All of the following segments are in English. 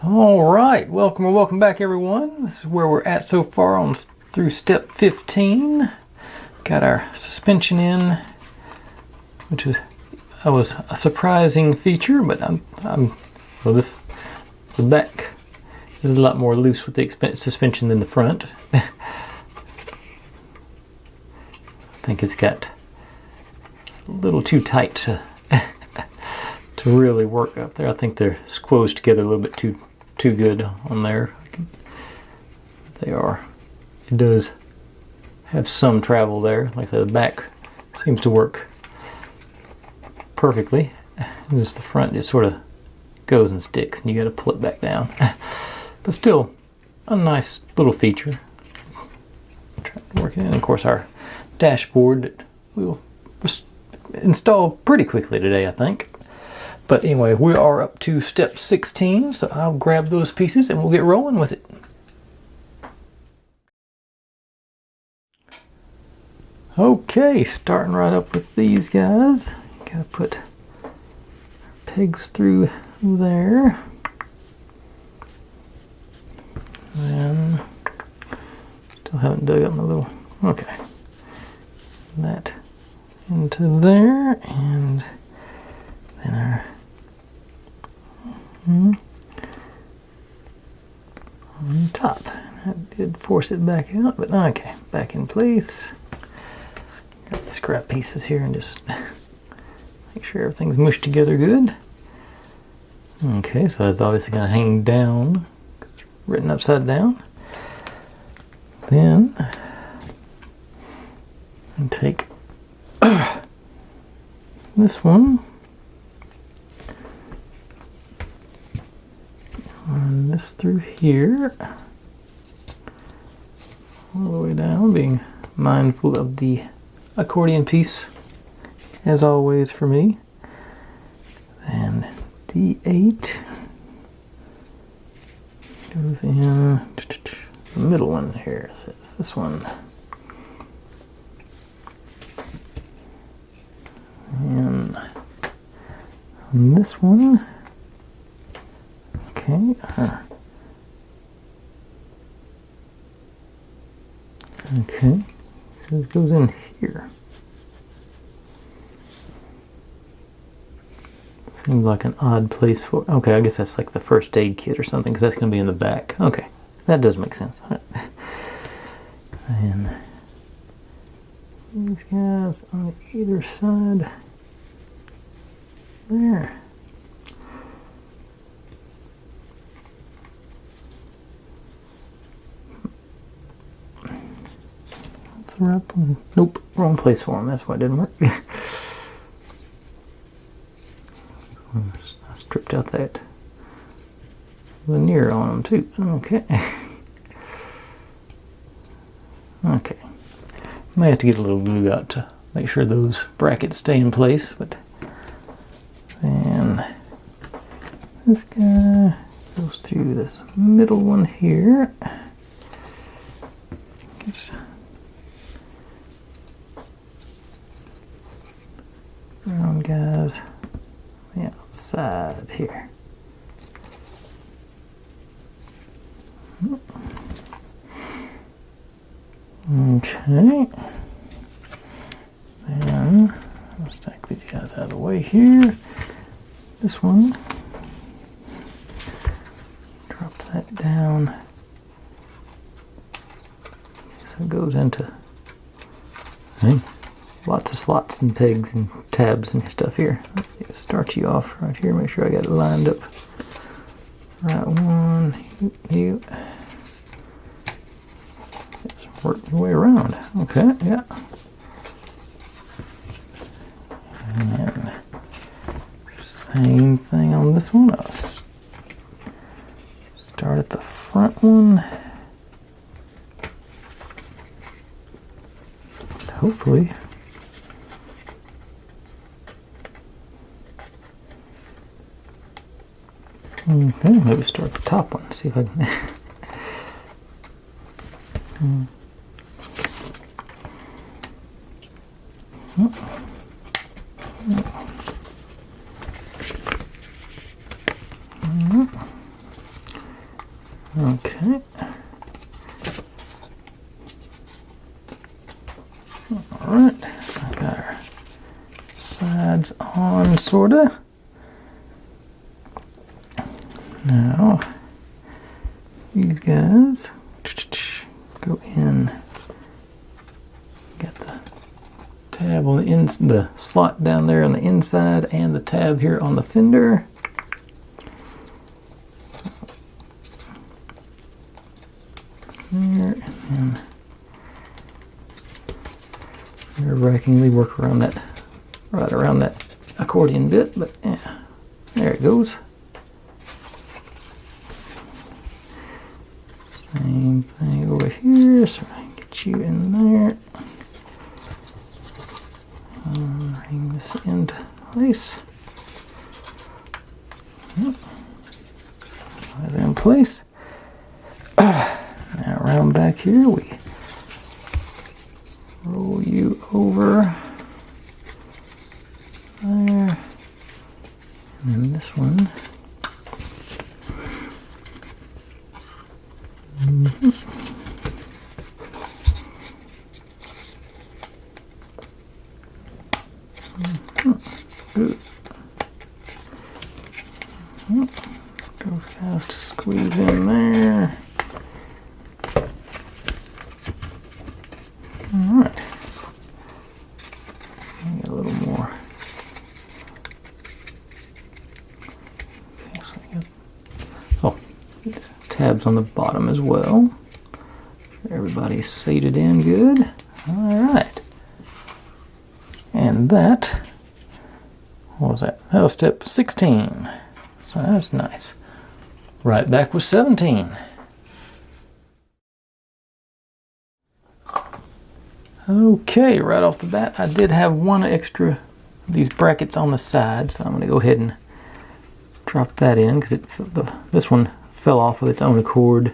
All right, welcome back, everyone. This is where we're at so far on through step 15. Got our suspension in, which was a surprising feature, but well, the back is a lot more loose with the suspension than the front. I think it's got a little too tight to really work up there. I think they're squoze together a little bit too good on there. They are. It does have some travel there. Like I said, the back seems to work perfectly. Just the front just sort of goes and sticks, and you got to pull it back down. But still, a nice little feature. Trying to work it in. Of course, our dashboard that we'll install pretty quickly today, I think. But anyway, we are up to step 16, so I'll grab those pieces and we'll get rolling with it. Okay, starting right up with these guys. Gotta put our pegs through there. Then, still haven't dug up my little, okay. That into there, and then our on top. That did force it back out, but okay, back in place. Got the scrap pieces here and just make sure everything's mushed together good. Okay, so that's obviously going to hang down, it's written upside down. Then and take this one. Run this through here, all the way down, being mindful of the accordion piece, as always for me. Then D8 goes in the middle one here, so it's this one. And on this one, okay, okay, so it goes in here. Seems like an odd place for, okay, I guess that's like the first aid kit or something, because that's going to be in the back. Okay, that does make sense. And these guys on either side there. That's the right one. Nope, wrong place for them. That's why it didn't work. I stripped out that veneer on them too. Okay. Okay. May have to get a little glue out to make sure those brackets stay in place, but then this guy goes through this middle one here. Gets round guys on the outside here. Okay. Then I'll stack these guys out of the way here. This one, drop that down so it goes into lots of slots and pegs and tabs and stuff here. Let's see, start you off right here. Make sure I got it lined up. Right one, you. Just work the way around. Okay, yeah. And same thing on this one. I'll start at the front one. Hopefully. Okay, maybe start the top one. See if I can. Okay. Alright, I've got our sides on, sorta. Now, these guys go in. Got the tab on the slot down there on the inside, and the tab here on the fender. There, and nerve-wrackingly work around that, right around that accordion bit, but yeah, there it goes. Same thing over here, so I can get you in there. Bring this into place. Put it in place. Now around back here, we roll you over there, and then this one. Go fast, squeeze in there. Alright. Get a little more. Okay, so I got, oh, tabs on the bottom as well. Everybody's seated in good. Alright. And that, what was that? That was step 16. So that's nice. Right back with 17. Okay, right off the bat, I did have one extra of these brackets on the side, so I'm going to go ahead and drop that in because this one fell off of its own accord.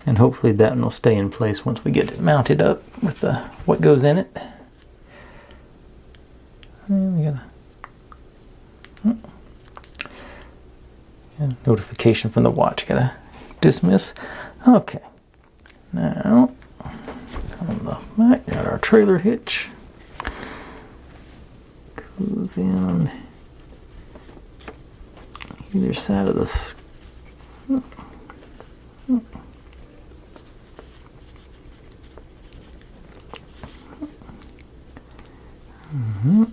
And hopefully that one will stay in place once we get it mounted up with what goes in it. And we got a notification from the watch. Gotta dismiss. Okay. Now, on the back, got our trailer hitch. Goes in on either side of this.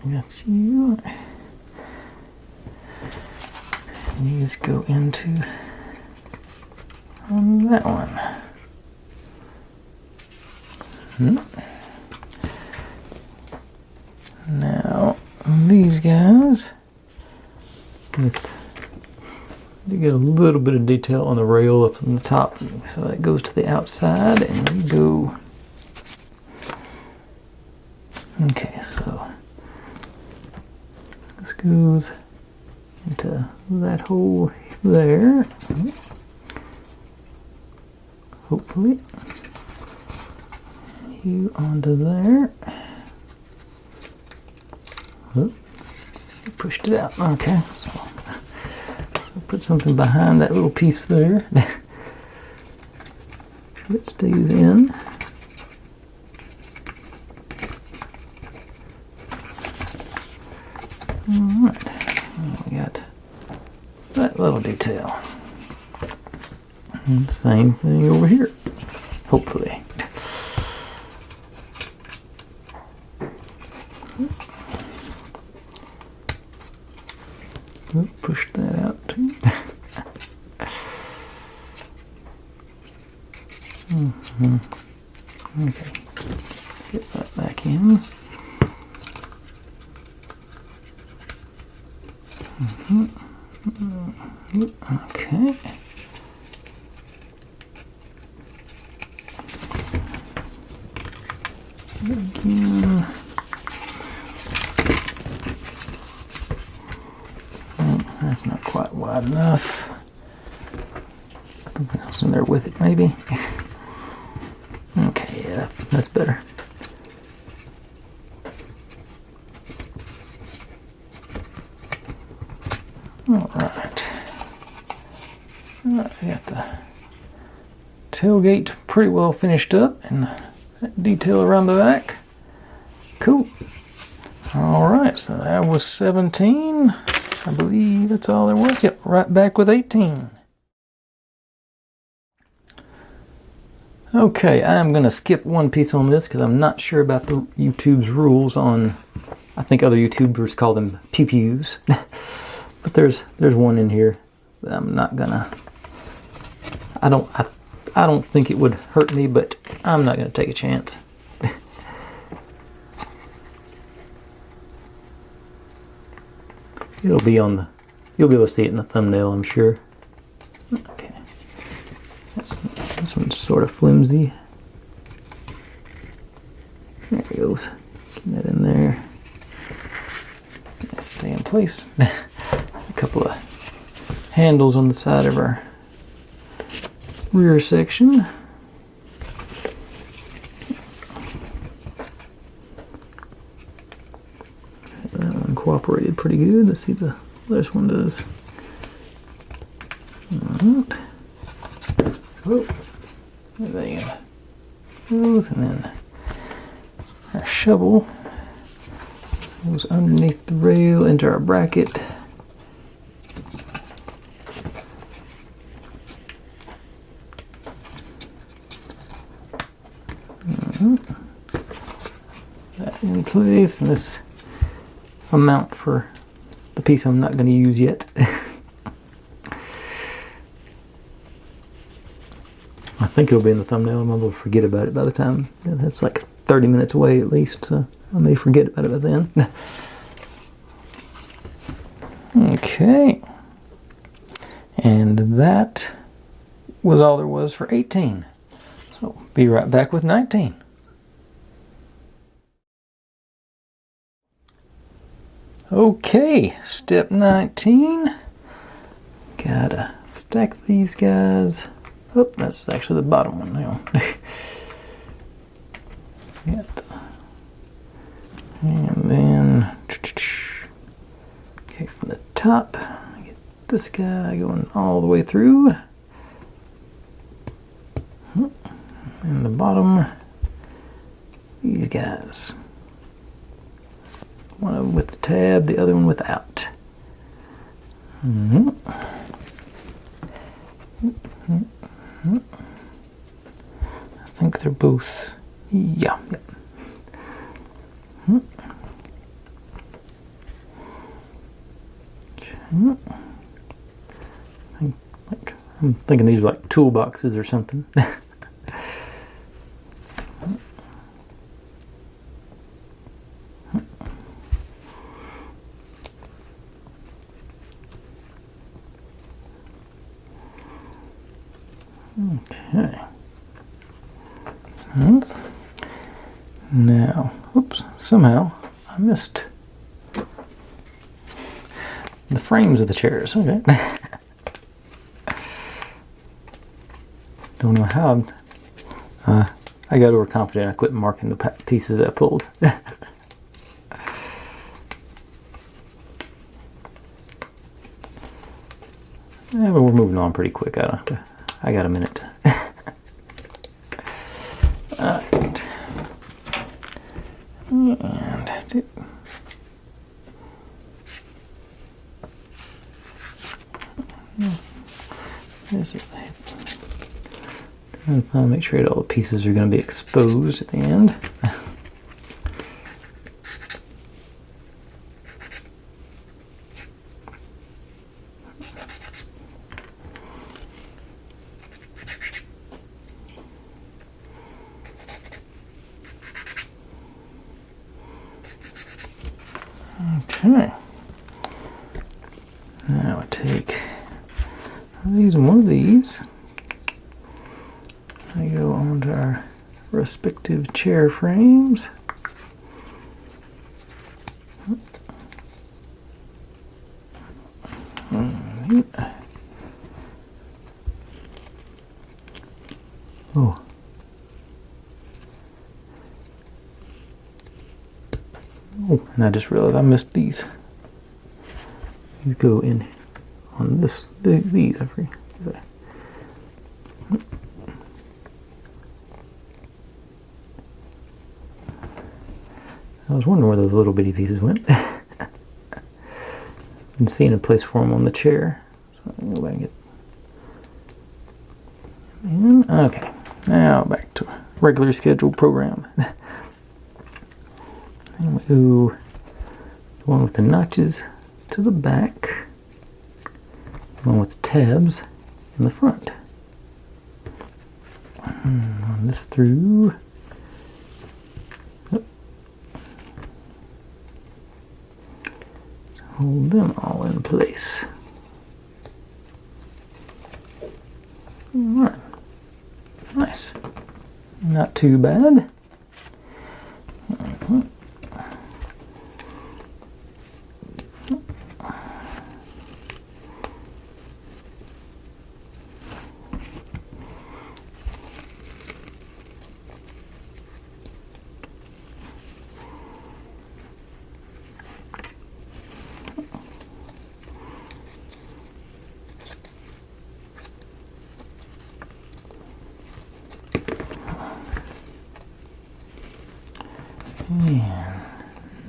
Got you. These go into that one. Now these guys, you get a little bit of detail on the rail up on the top, so that goes to the outside, and we go. Okay, so this goes into that hole there. Hopefully, you onto there. Oh, pushed it out. Okay, so put something behind that little piece there. Sure it stays in. Alright, we got that little detail. And same thing over here, hopefully. Push that out too. Okay, get that back in. Okay. Again. That's not quite wide enough. Something else in there with it, maybe. Okay, yeah, that's better. All right. I got the tailgate pretty well finished up, and that detail around the back. Cool. Alright, so that was 17. I believe that's all there was. Yep, right back with 18. Okay, I'm going to skip one piece on this because I'm not sure about the YouTube's rules on, I think other YouTubers call them pew-pews. But there's one in here that I'm not gonna, I don't think it would hurt me, but I'm not gonna take a chance. It'll be on the, you'll be able to see it in the thumbnail, I'm sure. Okay. This one's sort of flimsy. There it goes. Get that in there. Stay in place. A couple of handles on the side of our rear section. That one cooperated pretty good. Let's see what the last one does. Alright. Oh, there you go. And then our shovel goes underneath the rail into our bracket. That in place, and this a mount for the piece I'm not going to use yet. I think it'll be in the thumbnail. I'm going to forget about it by the time. That's like 30 minutes away at least, so I may forget about it by then. Okay. And that was all there was for 18. So be right back with 19. Okay, step 19. Gotta stack these guys. Oh, that's actually the bottom one now. And then, okay, from the top, I get this guy going all the way through. And the bottom, these guys. One of them with the tab, the other one without. I think they're both, yeah. I'm thinking these are like toolboxes or something. Okay. Now, oops, somehow I missed the frames of the chairs. Okay. Don't know how I got overconfident. I quit marking the pieces I pulled. Yeah, but we're moving on pretty quick. I got a minute. Alright. And there's it. I'll make sure that all the pieces are going to be exposed at the end. Okay. Now I take one of these. I go onto our respective chair frames. Oh. Oh, and I just realized I missed these. These go in on these. I forget. I was wondering where those little bitty pieces went. And seeing a place for them on the chair. So I can go back and get. And, okay, now back to regular scheduled program. And we go the one with the notches to the back, the one with the tabs in the front. Run this through. Hold them all in place. Alright. Nice. Not too bad.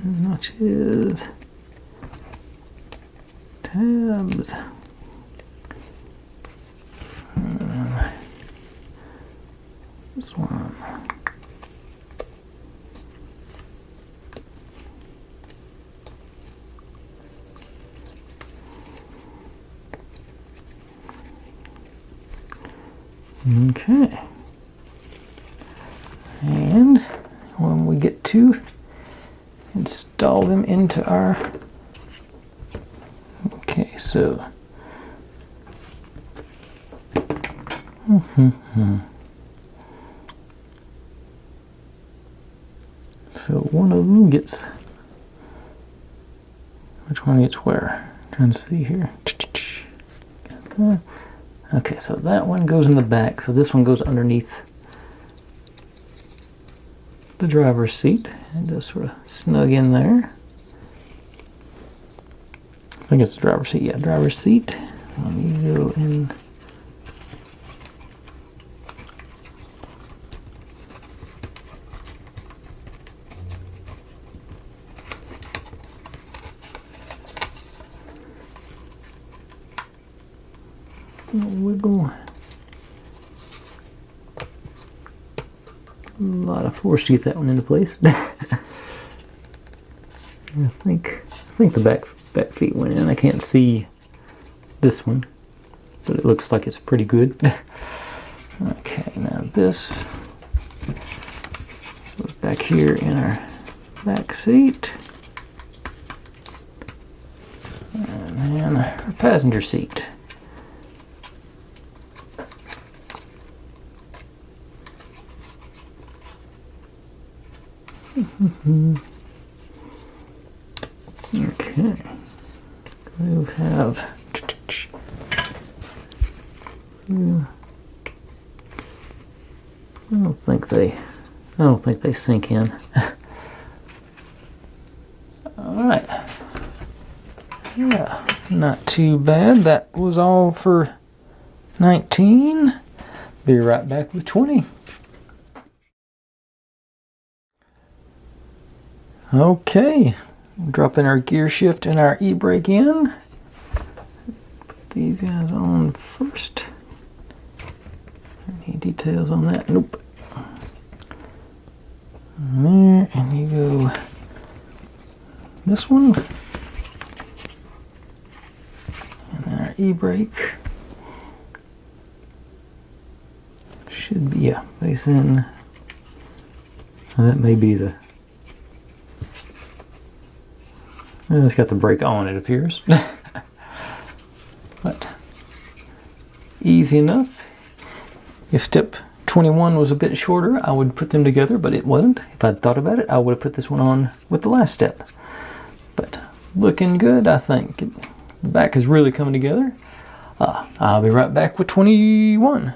And notches, tabs, this one. Okay. And when we get to install them into our, okay, so so one of them gets, which one gets where? I'm trying to see here. Okay, so that one goes in the back, so this one goes underneath the driver's seat and just sort of snug in there. I think it's the driver's seat, yeah, driver's seat. Let me go in. Wiggle. A lot of force to get that one into place. I think the back feet went in. I can't see this one, but it looks like it's pretty good. Okay, now this goes back here in our back seat, and then our passenger seat. Okay, we'll have. I don't think they sink in. All right. Yeah, not too bad. That was all for 19. Be right back with 20. Okay, we'll drop in our gear shift and our e-brake in. Put these guys on first. Any details on that? Nope. There, and you go this one. And then our e-brake should be, yeah, facing. That may be the. Well, it's got the brake on, it appears. But easy enough. If step 21 was a bit shorter, I would put them together, but it wasn't. If I'd thought about it, I would have put this one on with the last step. But looking good, I think. The back is really coming together. I'll be right back with 21.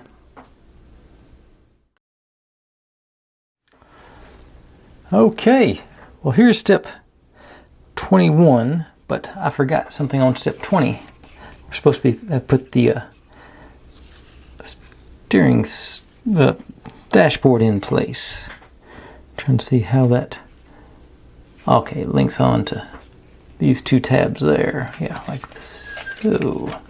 Okay, well here's step 21, but I forgot something on step 20. We're supposed to be put the the dashboard in place. Trying to see how that, okay, links on to these two tabs there. Yeah, like so.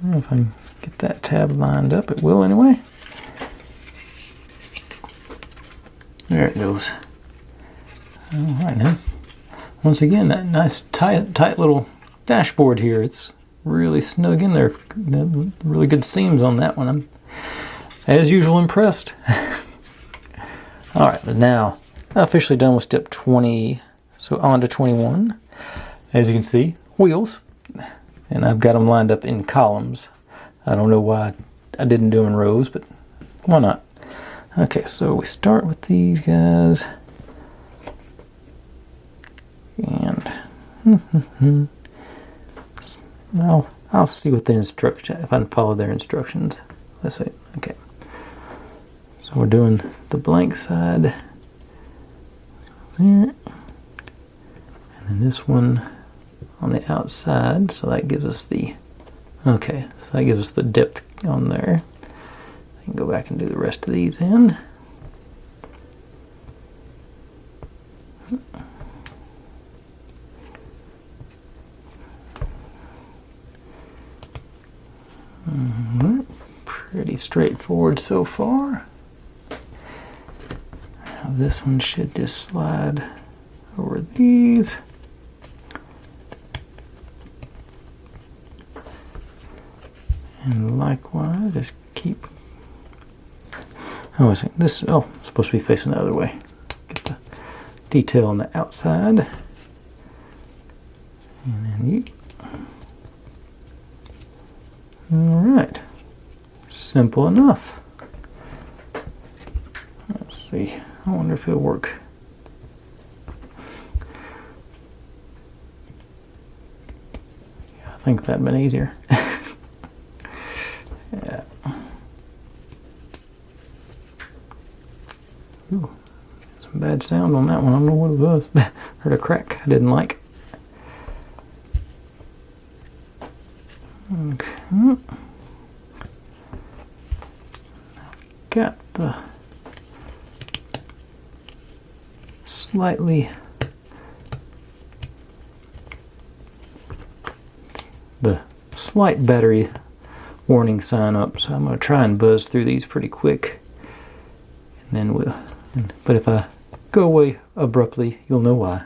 I don't know if I can get that tab lined up. It will anyway. There it goes. Alright, now once again, that nice tight little dashboard here. It's really snug in there. Really good seams on that one. I'm, as usual, impressed. Alright, but now officially done with step 20. So on to 21. As you can see, wheels. And I've got them lined up in columns. I don't know why I didn't do them in rows, but why not? Okay, so we start with these guys. And I'll see what the instruction, if I can follow their instructions. Let's see. Okay. So we're doing the blank side there. And then this one on the outside, so that gives us the, okay, so that gives us the depth on there. I can go back and do the rest of these in. Pretty straightforward so far. Now this one should just slide over these. And likewise, just keep. Oh, this. Oh, it's supposed to be facing the other way. Get the detail on the outside. And then you. All right. Simple enough. Let's see. I wonder if it'll work. Yeah, I think that'd been easier. Yeah. Ooh, some bad sound on that one. I don't know what it was. Heard a crack I didn't like. Okay. Got the slightly slight battery warning sign up, so I'm going to try and buzz through these pretty quick, and then but if I go away abruptly, you'll know why.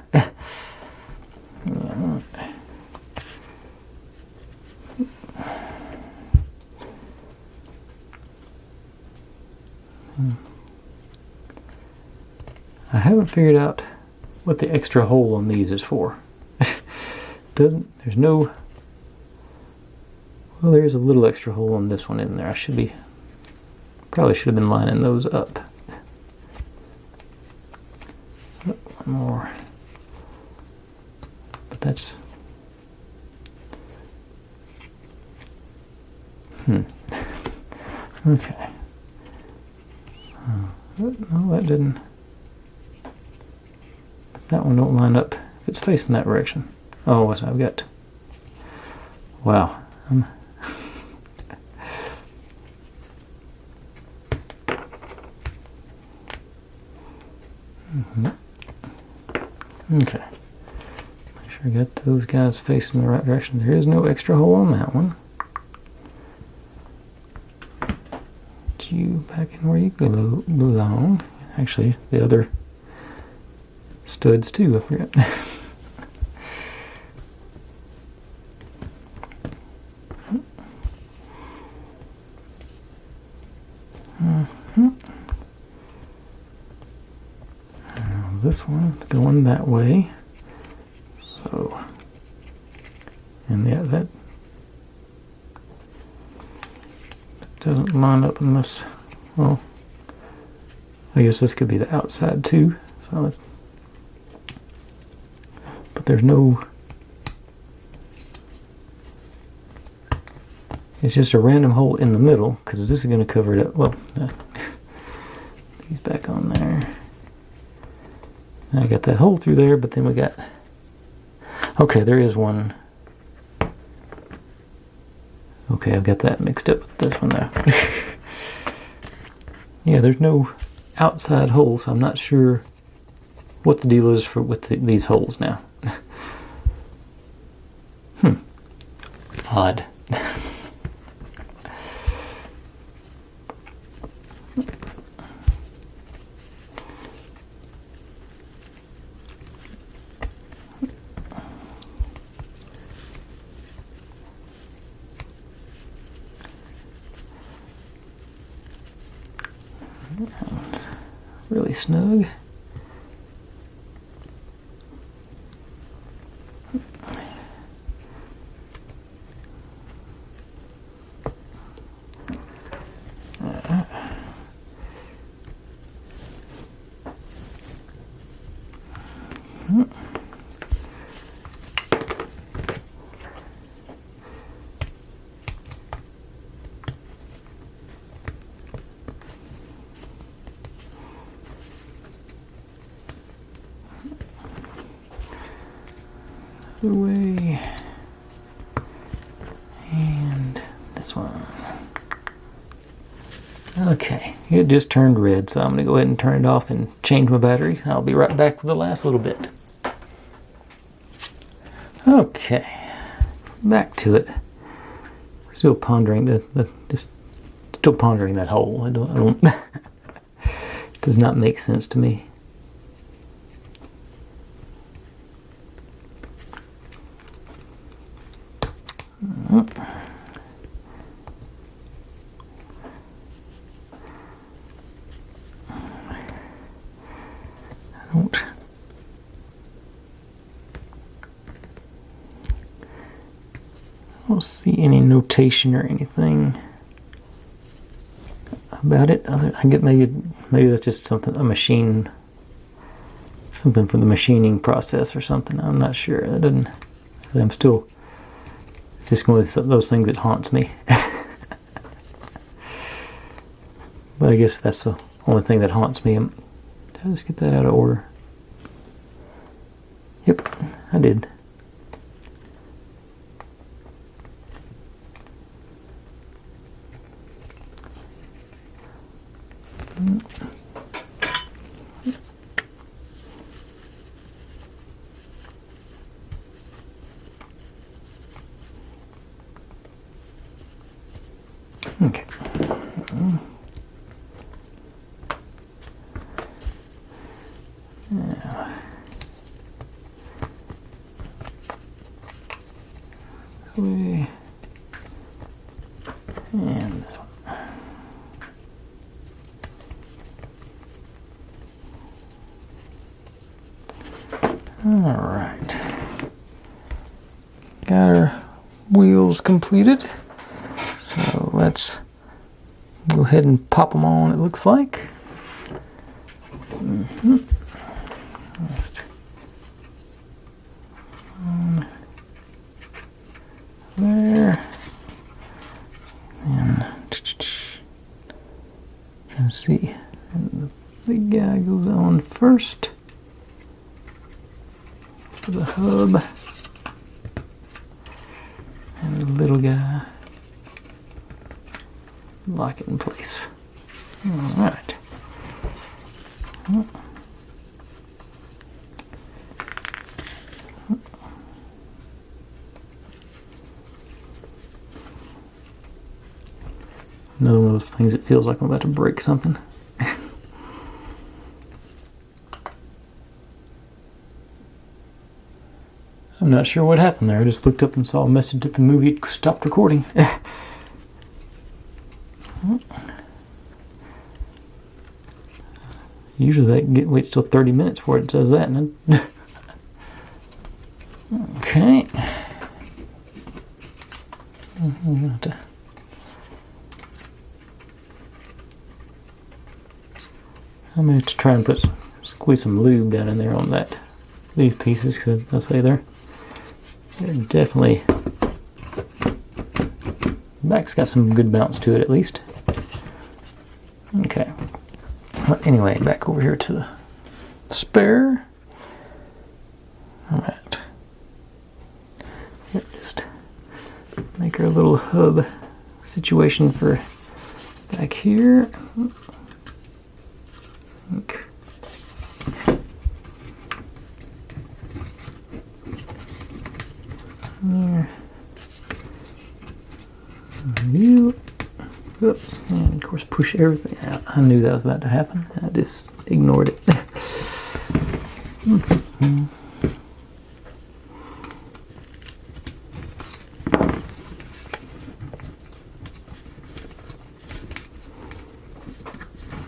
I haven't figured out what the extra hole on these is for. There's no, well, there's a little extra hole on this one in there. Probably should have been lining those up. One more. But that's, okay. No, that didn't. That one don't line up if it's facing that direction. Oh, I've got. Wow. Okay. Make sure I got those guys facing the right direction. There is no extra hole on that one. Get you back in where you belong. Actually, the other studs too, I forgot. This one's going that way, so, and yeah, that doesn't line up unless, well, I guess this could be the outside too, so let's, but there's no, it's just a random hole in the middle, because this is going to cover it up. Well, these back on there. I got that hole through there, but then we got, okay, there is one Okay, I've got that mixed up with this one now. Yeah, there's no outside hole, so I'm not sure what the deal is with these holes now. Odd. Really snug. Away, and this one. Okay, it just turned red, so I'm going to go ahead and turn it off and change my battery. I'll be right back for the last little bit. Okay, back to it. Still pondering still pondering that hole. I don't it does not make sense to me. I don't see any notation or anything about it. I get maybe that's just something something for the machining process or something. I'm not sure. I'm still just going with those things that haunts me. But I guess that's the only thing that haunts me. Did I just get that out of order? Yep, I did. Okay. Now, this way, and this one. All right. Got our wheels completed. So let's go ahead and pop them on, it looks like. Just on there. And trying to see. And the big guy goes on first. To the hub. And the little guy. Lock it in place. All right. Another one of those things that feels like I'm about to break something. I'm not sure what happened there. I just looked up and saw a message that the movie had stopped recording. Usually that waits till 30 minutes before it does that. And then okay. I'm going to have to try and squeeze some lube down in there on these pieces, because I'll say they're definitely, back's got some good bounce to it at least. Okay. But anyway, back over here to the spare. Alright. Just make our little hub situation for back here. Okay. There. You. Oops. And of course push everything out. I knew that was about to happen. I just ignored it.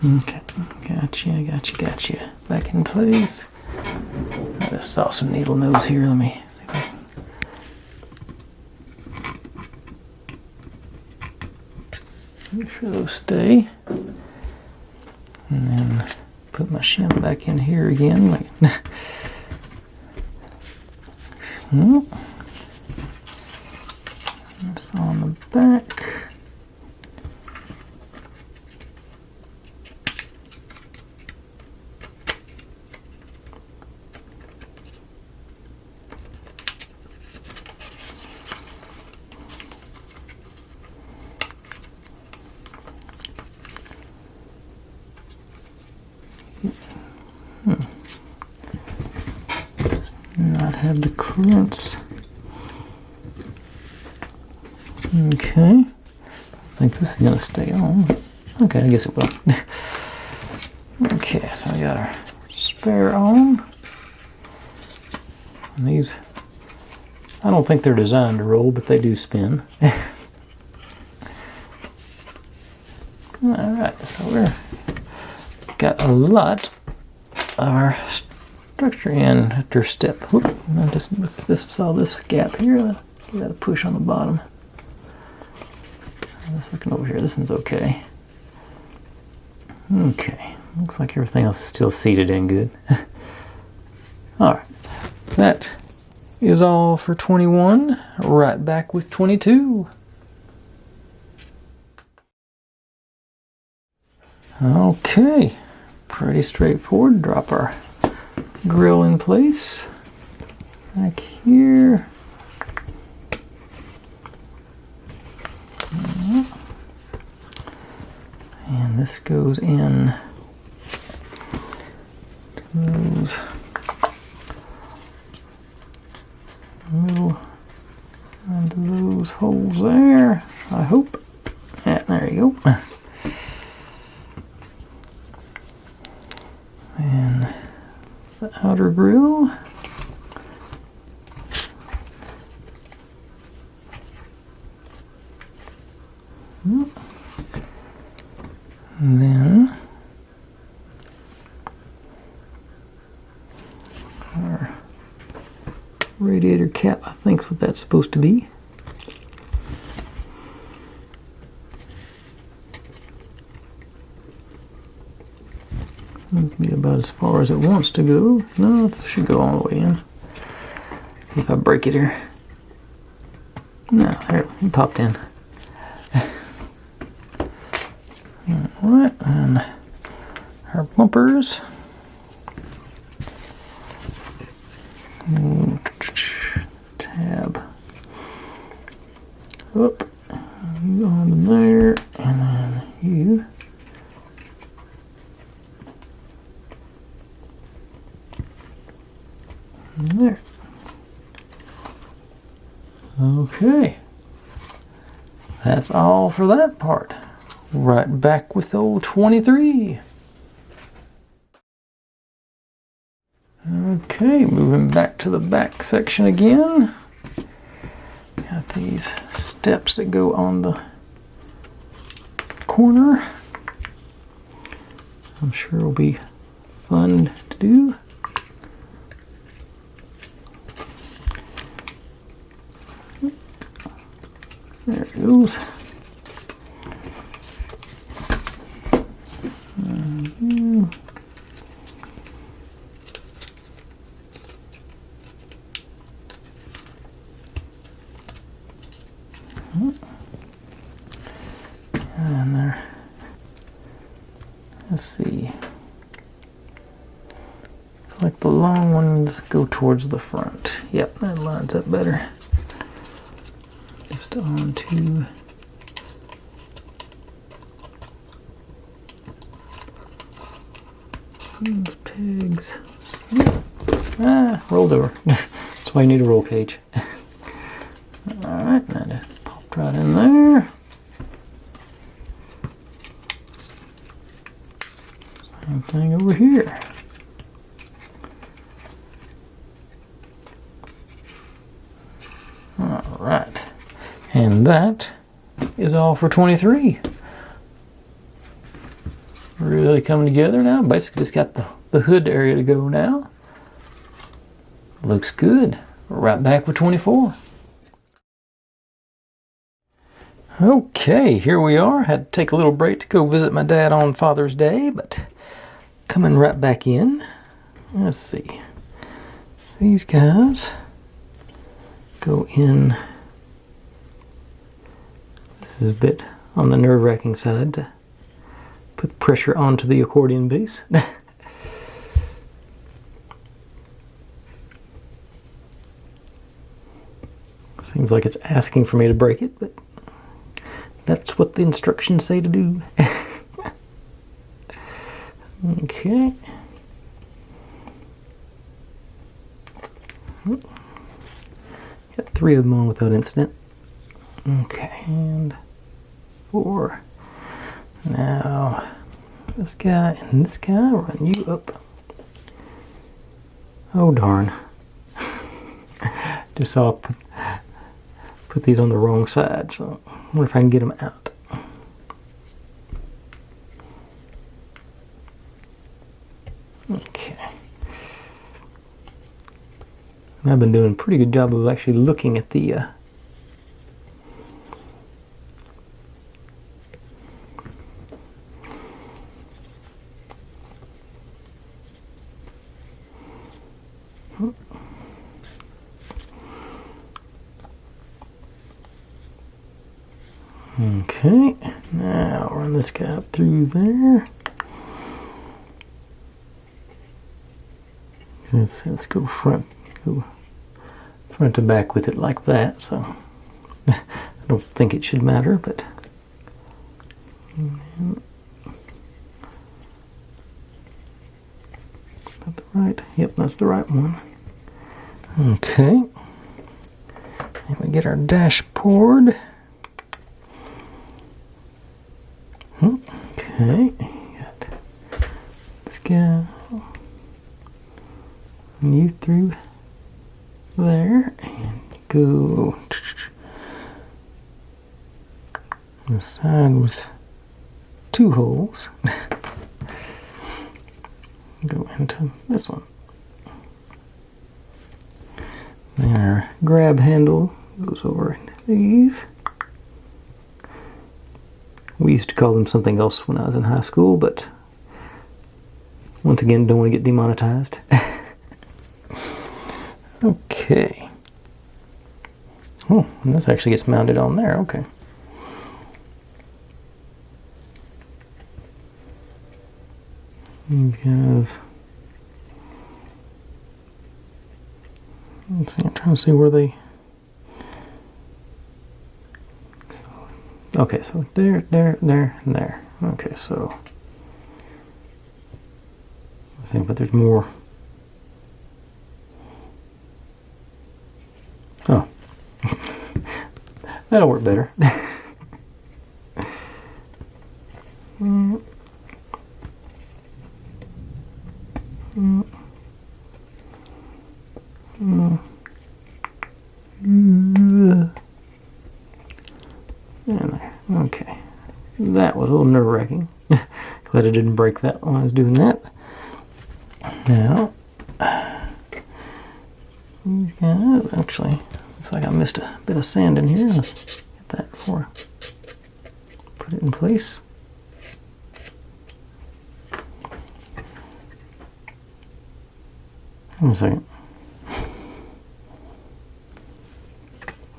Okay, gotcha. Back in place. I just saw some needle nose here. Let me see if I can make sure those stay. And then put my shim back in here again. That's on the back. Not have the clearance. Okay. I think this is going to stay on. Okay, I guess it will. Okay, so we got our spare on. And these, I don't think they're designed to roll, but they do spin. Alright, so we've got a lot of our structure in after step. Whoop, I just saw this gap here. You got to push on the bottom. Just looking over here, this one's okay. Okay, looks like everything else is still seated in good. Alright, that is all for 21. Right back with 22. Okay, pretty straightforward. Drop our grill in place back here. And this goes in to those middle into those holes there, I hope. Yeah, there you go. And the outer grill. And then our radiator cap, I think is what that's supposed to be. It'll be about as far as it wants to go. No, it should go all the way in. See if I break it here. No, there, it popped in. Alright, and our bumpers. Tab up, you on there, and then you there. Okay, that's all for that part. Right back with old 23. Okay, moving back to the back section again. Got these steps that go on the corner. I'm sure it'll be fun to do. There it goes. And there, let's see, like the long ones go towards the front. Yep, that lines up better. Just on to Those pegs. Rolled over. That's why you need a roll cage. Alright, that just popped right in there. Same thing over here. Alright. And that is all for 23. Really coming together now. Basically just got the hood area to go now. Looks good. Right back with 24. Okay, here we are. Had to take a little break to go visit my dad on Father's Day, but coming right back in. Let's see. These guys go in. This is a bit on the nerve-wracking side to put pressure onto the accordion bass. Seems like it's asking for me to break it, but that's what the instructions say to do. Okay. Got 3 of them on without incident. Okay, and 4. Now, this guy and this guy run you up. Oh darn. Just saw I put these on the wrong side, so I wonder if I can get them out. Okay. And I've been doing a pretty good job of actually looking at the Okay, now run this guy up through there. Let's go front to back with it like that. So I don't think it should matter, but that the right? Yep, that's the right one. Okay, and we get our dashboard. Okay, got this guy, and you through there, and go on the side with 2 holes. Go into this one. Then our grab handle goes over into these. We used to call them something else when I was in high school, but once again, don't want to get demonetized. Okay. Oh, and this actually gets mounted on there. Okay. These guys. Let's see, I'm trying to see where they. Okay, so there, and there. Okay, so I think, but there's more. Oh, that'll work better. And there. Okay. That was a little nerve-wracking. Glad I didn't break that while I was doing that. Now, these guys, actually, looks like I missed a bit of sand in here. Let's get that before I put it in place. Hold on a second.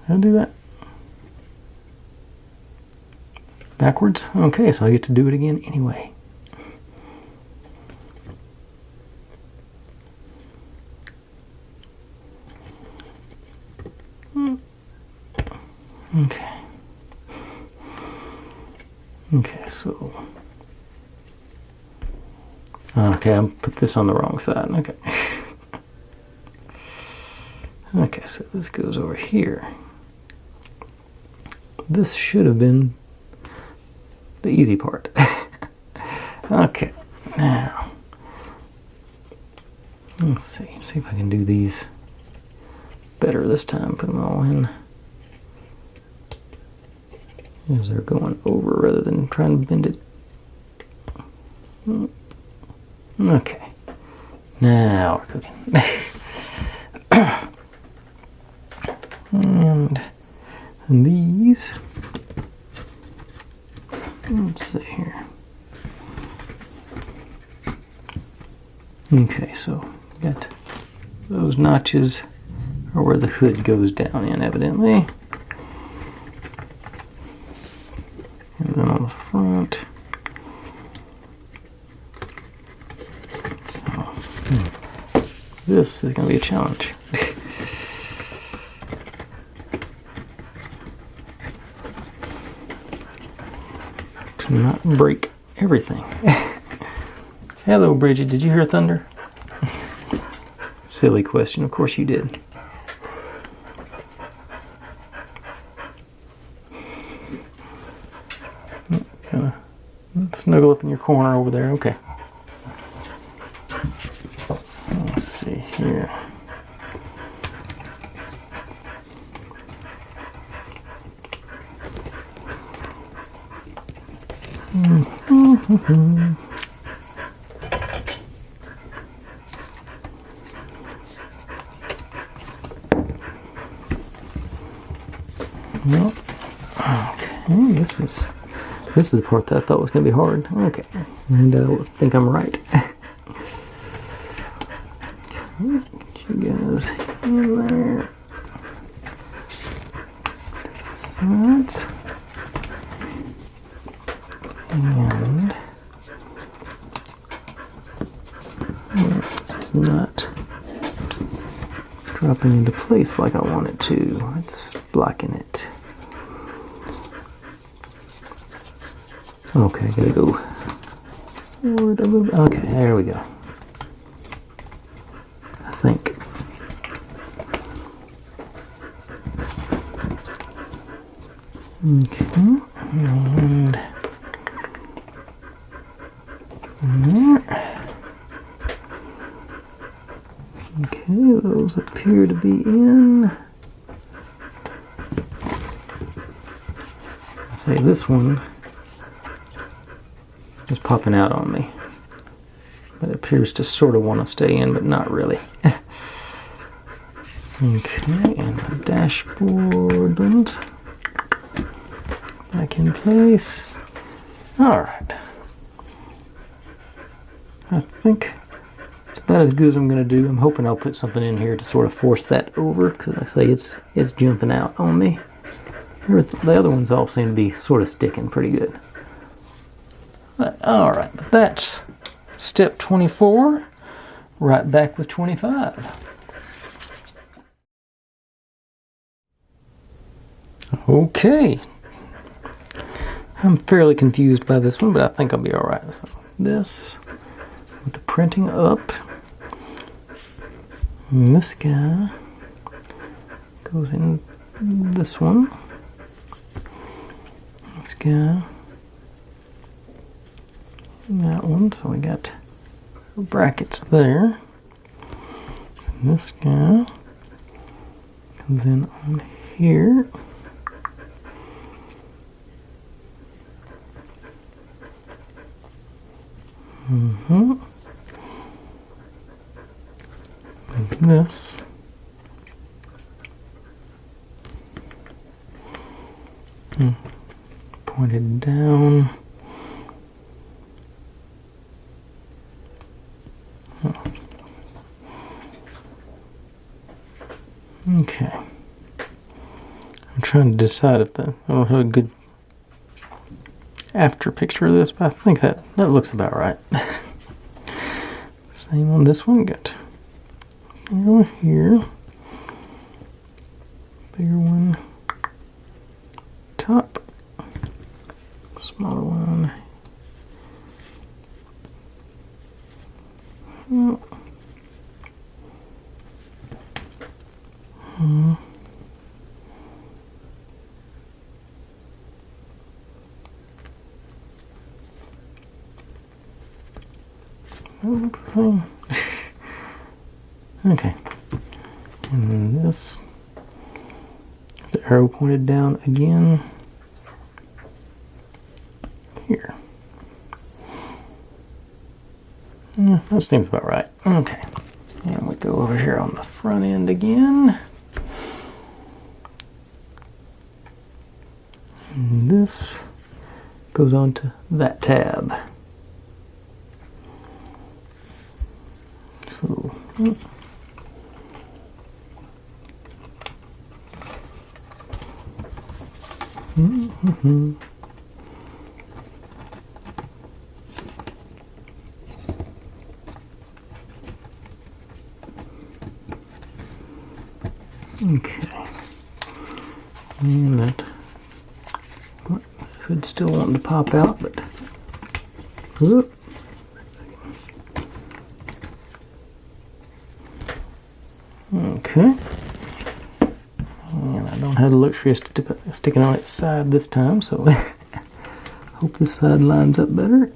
How do I do that? Backwards? Okay, so I get to do it again anyway. Okay. Okay, so Okay, I put this on the wrong side. Okay. Okay, so this goes over here. This should have been the easy part. Okay, now let's see if I can do these better this time. Put them all in as they're going over rather than trying to bend it. Okay, now we're cooking. And these, let's see here. Okay, so got those notches are where the hood goes down in, evidently. And then on the front. This is going to be a challenge. To not break everything. Hello, Bridget. Did you hear thunder? Silly question. Of course you did. Snuggle up in your corner over there. Okay. Let's see here. Well, okay, this is the part that I thought was going to be hard. Okay, and I think I'm right. Okay, get you guys in there. Sides. And this is not dropping into place like I want it to. It's blocking it. Okay, gotta go forward a little bit. Okay, there we go. I think. Okay, and there. Okay, those appear to be in. I'd say this one is popping out on me, but it appears to sort of want to stay in, but not really. Okay, and the dashboard ones back in place. All right, I think it's about as good as I'm going to do. I'm hoping I'll put something in here to sort of force that over, because I say it's jumping out on me. The other ones all seem to be sort of sticking pretty good. All right, that's step 24. Right back with 25. Okay. I'm fairly confused by this one, but I think I'll be all right. So this with the printing up. And this guy goes in this one. This guy. That one, so we got brackets there. And this guy comes in on here. And this. Pointed down. Okay. I'm trying to decide if I don't have a good after picture of this, but I think that looks about right. Same on this one. Got bigger one here, bigger one top, smaller one That looks the same. Okay. And then this, the arrow pointed down again. Here. Yeah, that seems about right. Okay. And we go over here on the front end again. And this goes on to that tab. So, okay. And that hood still wanting to pop out, but whoop. Okay. And I don't have the luxury of sticking on its side this time, so hope this side lines up better.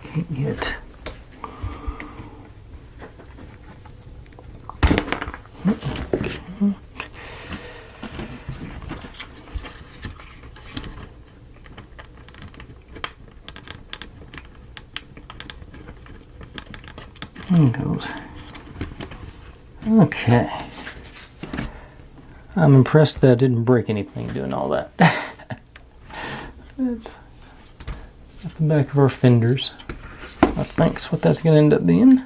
Can't get. There it goes. Okay. I'm impressed that I didn't break anything doing all that. That's at the back of our fenders. I think's what that's going to end up being.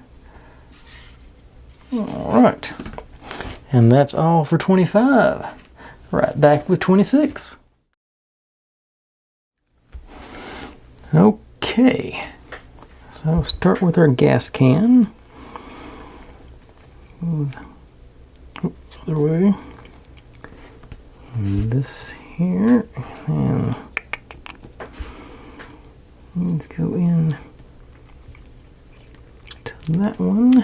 Alright. And that's all for 25. Right back with 26. Okay. So we'll start with our gas can. Move other way. And this here. And let's go in to that one.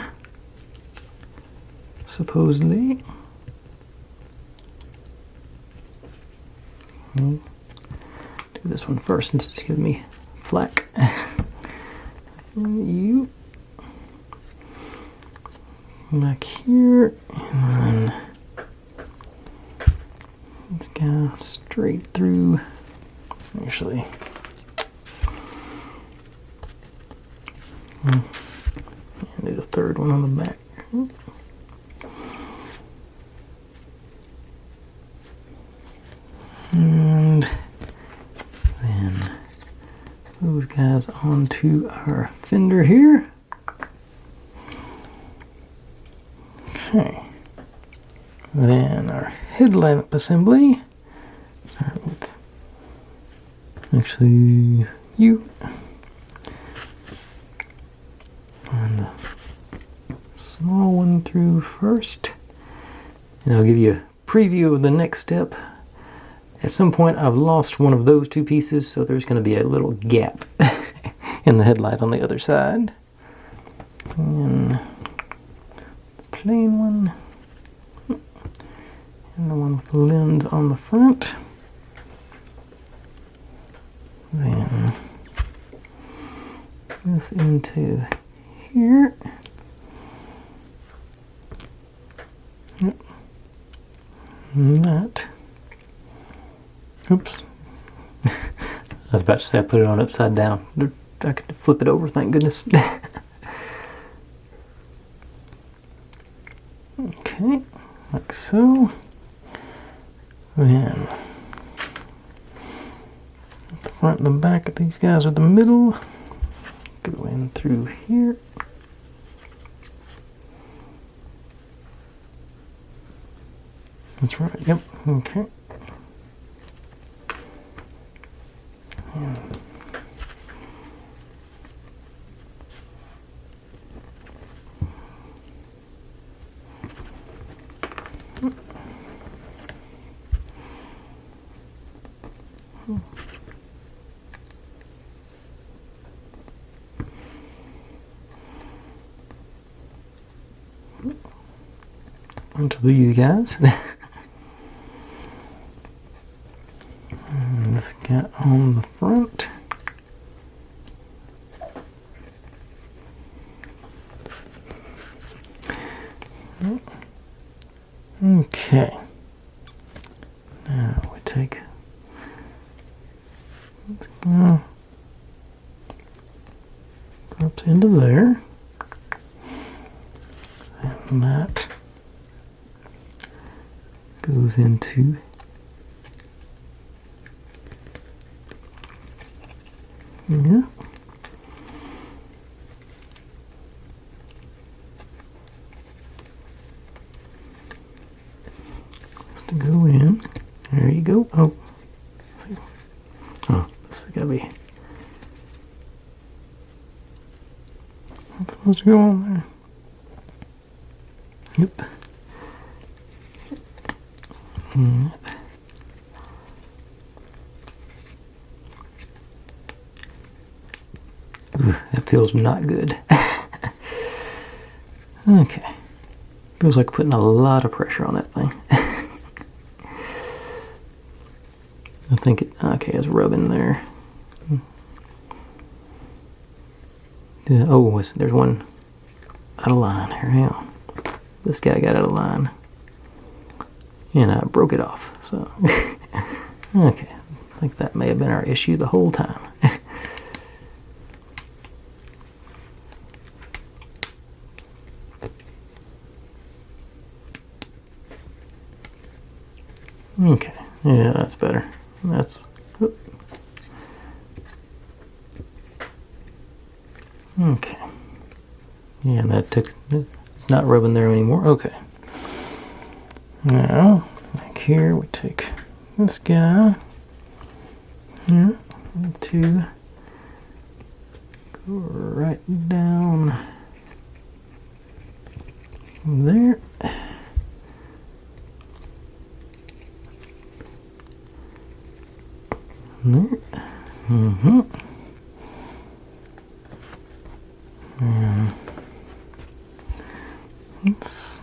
Supposedly. Do this one first since it's giving me flack. And you back here, and then this guy straight through. Actually, and do the third one on the back. And then those guys onto our fender here. Okay. Then our headlamp assembly. Start with actually you. And the small one through first. And I'll give you a preview of the next step. At some point I've lost one of those two pieces, so there's going to be a little gap in the headlight on the other side. And the plain one. And the one with the lens on the front. Then this into here. Yep. And that. Oops. I was about to say I put it on upside down. I could flip it over, thank goodness. Okay, like so. Then the front and the back of these guys are the middle. Go in through here. That's right, yep, okay. onto these guys. And this guy on the front. Okay. Now we take this guy drops into there. And that goes into here. Has to go in. There you go. Oh, this has got to be supposed to go on there. Yep. Ooh, that feels not good. Okay. Feels like putting a lot of pressure on that thing. I think it's rubbing there. Yeah, oh, there's one out of line here. Hang on. This guy got out of line. And I broke it off. So, okay. I think that may have been our issue the whole time. Okay. Yeah, that's better. That's... Whoop. Okay. Yeah, that took... It's not rubbing there anymore. Okay. Now, like here, we take this guy here to go right down there. There. Mm-hmm. And this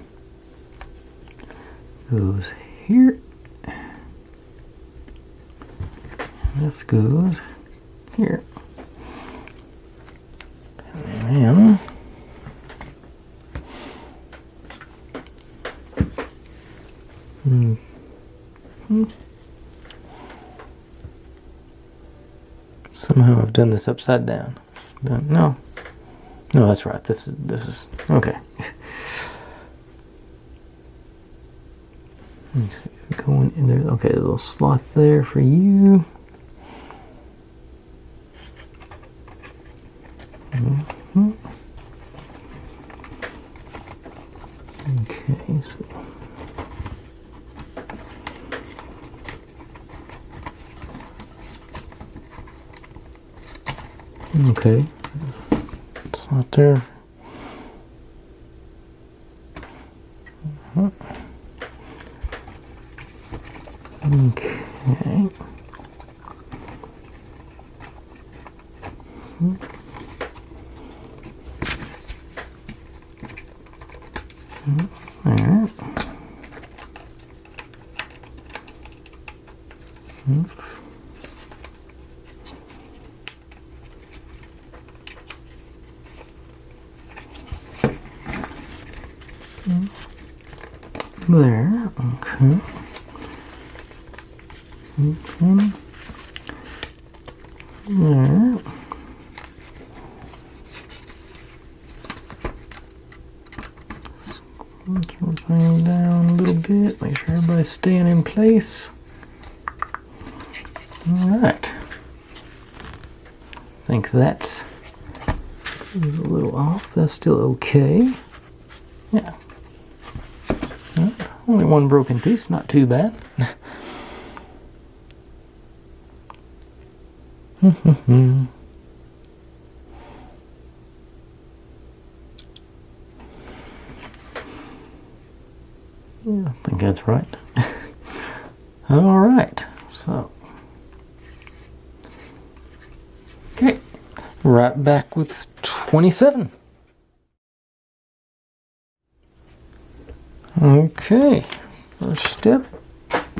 goes here. And this goes here. And then somehow I've done this upside down. No, that's right. This is okay. Going in there. Okay, a little slot there for you. Mm-hmm. Okay, so. Okay, slot there. Okay. There. Oops. There, okay. Okay. There. Bring down a little bit, make sure everybody's staying in place. Alright. I think that's a little off, but that's still okay. Yeah. Only one broken piece, not too bad. Yeah, I think that's right. All right, so. Okay, right back with 27. Okay, first step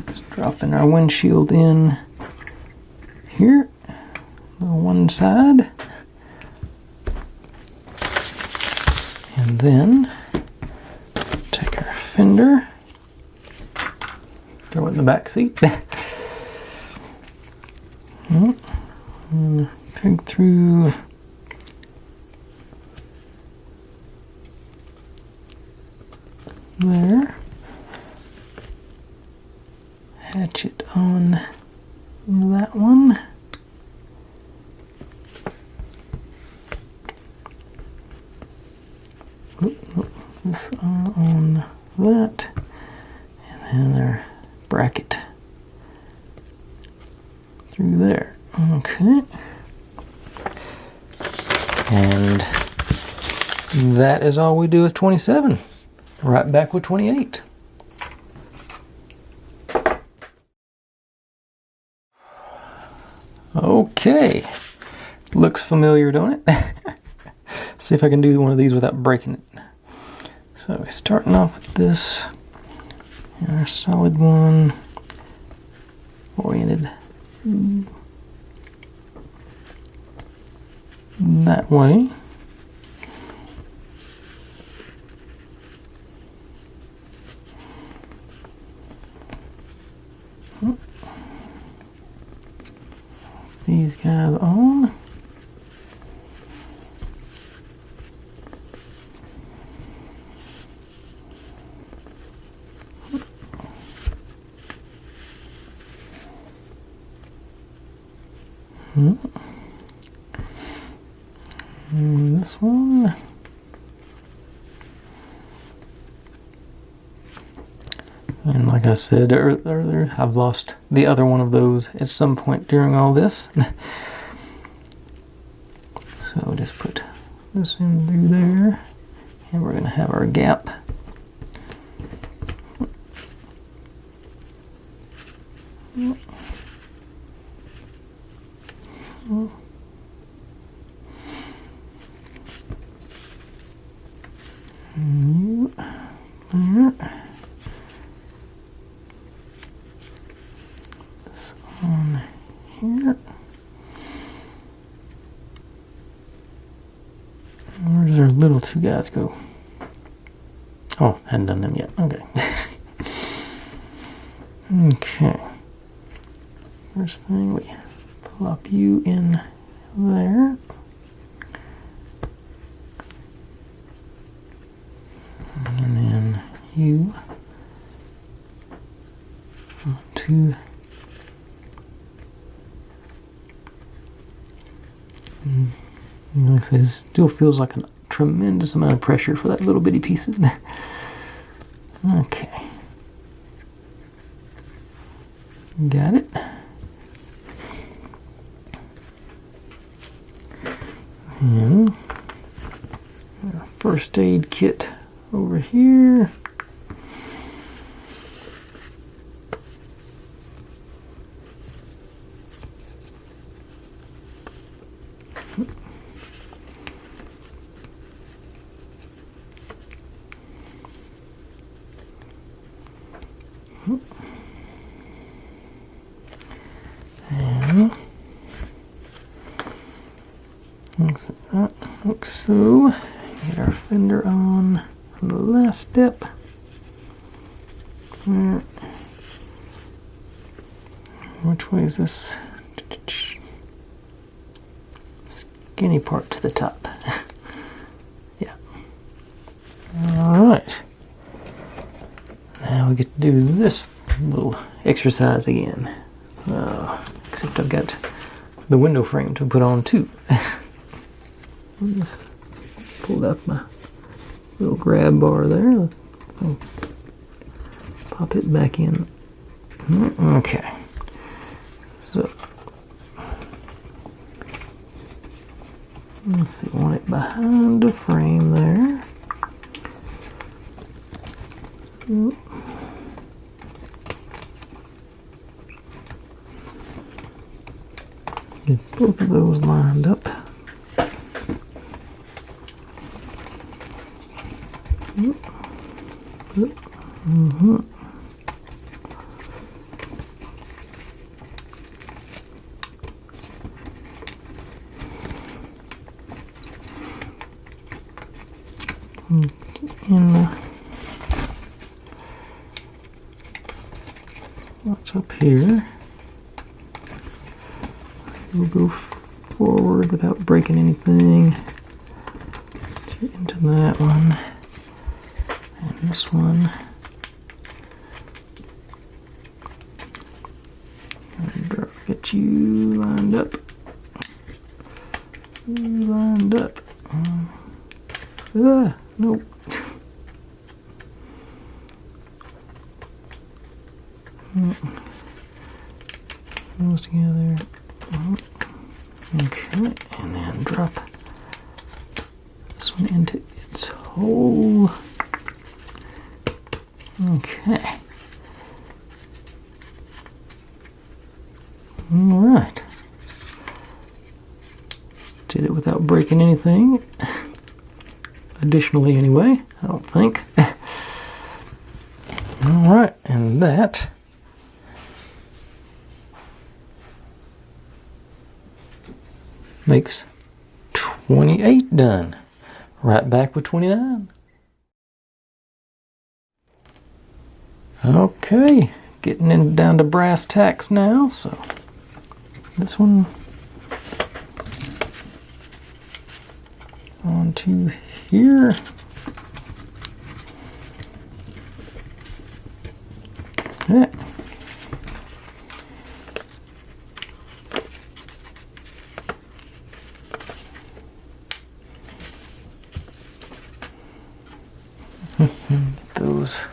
is dropping our windshield in here on one side, and then take our fender, throw it in the back seat, and peg through there, hatchet on that one, this on that, and then our bracket through there. Okay, and that is all we do with 27. Right back with 28. Okay, looks familiar, don't it? See if I can do one of these without breaking it. So we're starting off with this, and our solid one oriented that way. These guys on. And this one. And like I said earlier, I've lost the other one of those at some point during all this. So just put this in through there, and we're going to have our gap. This on here. Where's our little two guys go? Oh, hadn't done them yet. Okay. Okay. First thing, we plop you in there. And then you onto like I said, it still feels like a tremendous amount of pressure for that little bitty pieces. Okay. Got it. And our first aid kit over here. And looks so. Get our fender on the last step. Which way is this? Skinny part to the top. Yeah. Alright. Now we get to do this little exercise again. Except I've got the window frame to put on too. Just pulled out my little grab bar there. I'll pop it back in. Okay. So let's see, want it behind the frame there. Get both of those lined up. In the, what's up here? We'll go forward without breaking anything into that one and this one. And get you lined up. You lined up. Nope. Those together. Okay, and then drop this one into its hole. Okay. All right. Did it without breaking anything. Additionally, anyway, I don't think. All right, and that makes 28 done. Right back with 29. Okay, getting down to brass tacks now. So this one onto here. Okay. Get those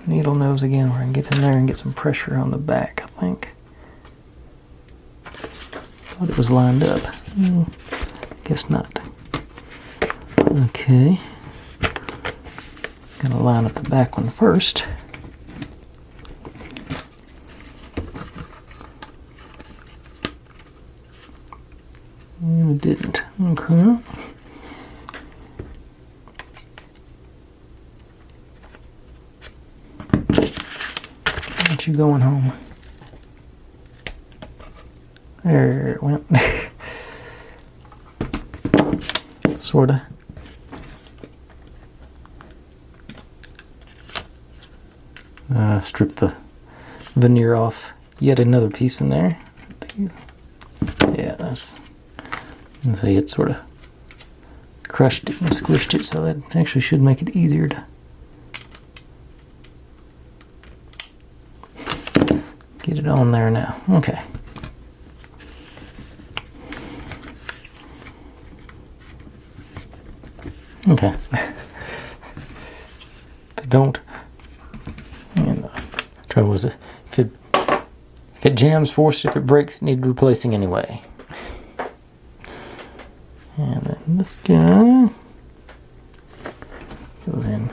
needle nose again where I can get in there and get some pressure on the back, I think. Thought it was lined up. Guess not. Okay. Gonna line up the back one first. It didn't. Okay. Aren't you going home? There it went. Sorta. Strip the veneer off. Yet another piece in there. Yeah, that's. And see, it sort of crushed it and squished it, so that actually should make it easier to get it on there now. Okay. Okay. If it don't, and the trouble is, if it jams forced, if it breaks, it needs replacing anyway. And then this guy goes in.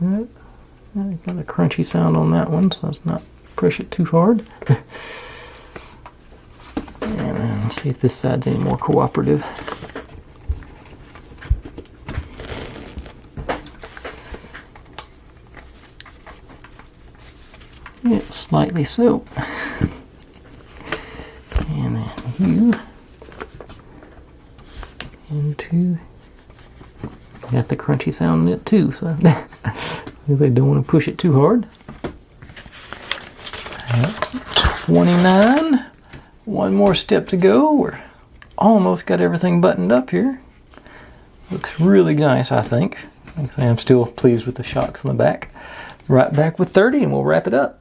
Got a crunchy sound on that one, so let's not push it too hard. And then see if this side's any more cooperative. Yep, slightly so. And then you into, got the crunchy sound in it too, so they don't want to push it too hard. 29. One more step to go. We're almost got everything buttoned up here. Looks really nice, I think. Like I say, I'm still pleased with the shocks on the back. Right back with 30 and we'll wrap it up.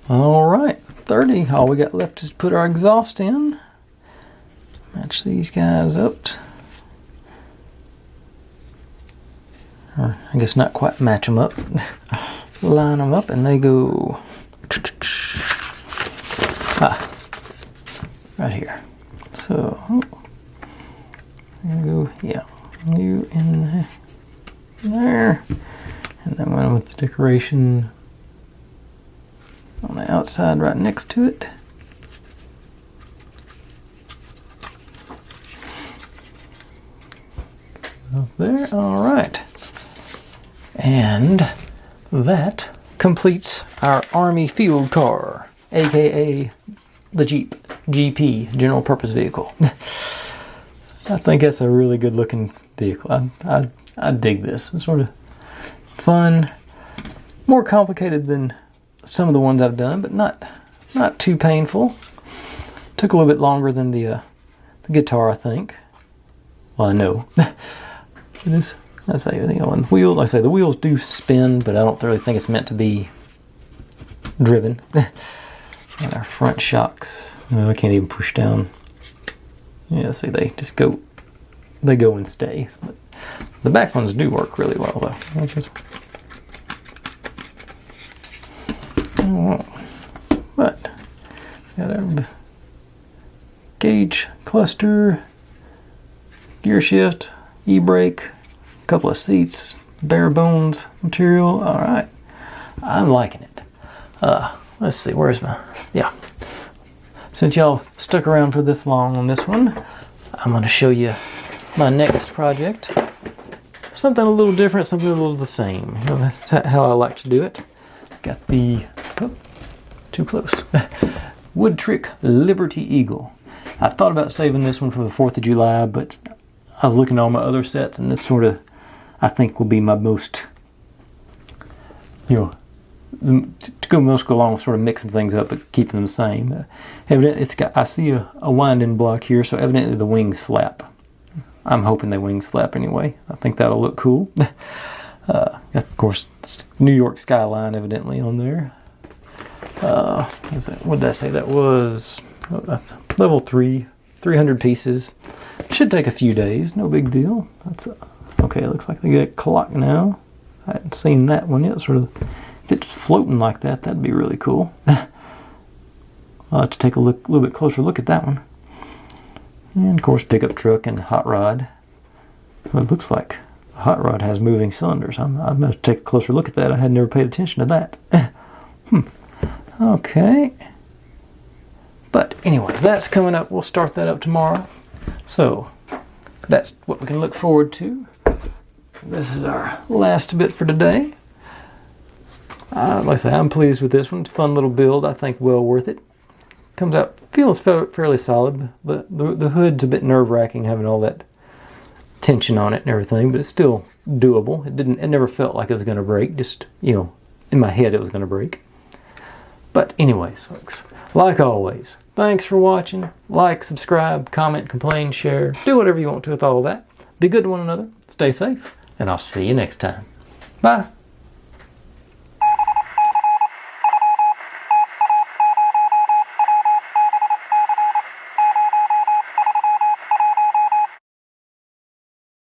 Alright, 30. All we got left is to put our exhaust in. Match these guys up. Or I guess not quite match them up. Line them up and they go right here. So I'm gonna go, yeah, you in there, and then one with the decoration on the outside right next to it. there. All right. And that completes our Army field car, aka the Jeep, GP, general purpose vehicle. I think that's a really good looking vehicle. I dig this. It's sort of fun, more complicated than some of the ones I've done, but not too painful. Took a little bit longer than the guitar, I think. Well, I know. That's everything on the wheel. Like I say, the wheels do spin, but I don't really think it's meant to be driven. And our front shocks, I can't even push down. Yeah, see, they just go. They go and stay. But the back ones do work really well, though. But got the gauge cluster, gear shift, e-brake, a couple of seats, bare bones material. All right, I'm liking it. Let's see, where's my, yeah. Since y'all stuck around for this long on this one, I'm going to show you my next project. Something a little different, something a little the same. You know, that's how I like to do it. Got the, oh, too close. Wood Trick Liberty Eagle. I thought about saving this one for the 4th of July, but I was looking at all my other sets, and this sort of, I think, will be my most, you know, to go along with sort of mixing things up but keeping them the same. Evidently, it's got, I see a winding block here, so evidently the wings flap. I'm hoping they wings flap anyway. I think that'll look cool. Of course, New York skyline evidently on there. What did I say? That was level 3, 300 pieces. Should take a few days, no big deal. That's okay. It looks like they get clock now. I hadn't seen that one yet. Sort of, if it's floating like that, that'd be really cool. I'll have to take a little bit closer look at that one. And of course, pickup truck and hot rod. Well, it looks like the hot rod has moving cylinders. I'm going to take a closer look at that. I had never paid attention to that. Okay. But anyway, that's coming up. We'll start that up tomorrow. So that's what we can look forward to. This is our last bit for today. Like I say, I'm pleased with this one. It's a fun little build. I think well worth it. Comes out, feels fairly solid. The hood's a bit nerve-wracking having all that tension on it and everything, but it's still doable. It never felt like it was going to break. Just, you know, in my head it was going to break. But anyways, folks, like always, thanks for watching. Like, subscribe, comment, complain, share. Do whatever you want to with all that. Be good to one another. Stay safe. And I'll see you next time. Bye.